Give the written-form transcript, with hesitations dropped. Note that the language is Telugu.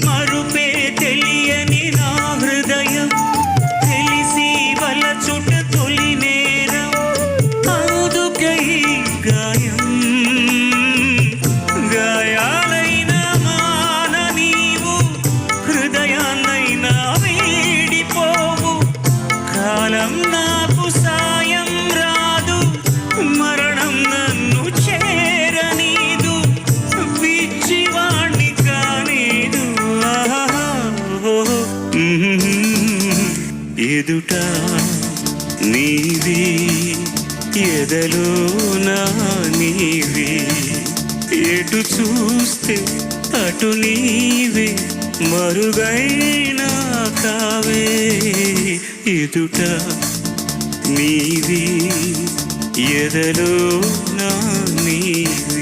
మరుపే తెలియని నా హృదయం తెలిసి వలచుట తొలి నేరం అందుకై గాయం గాయాలైన మాన నీవు హృదయాన్నైనా వీడిపోవు కాలం నాకు సాయం రాదు మరణం నన్ను చేరనీదు పిచ్చివాణ్ణి కానీదు ఎదుట నీవి ఎదలో నా నీవి ఎటు చూస్తే అటు నీవే మరుగైనా కావే ఎదుట నీవి ఎదలో నా నీవి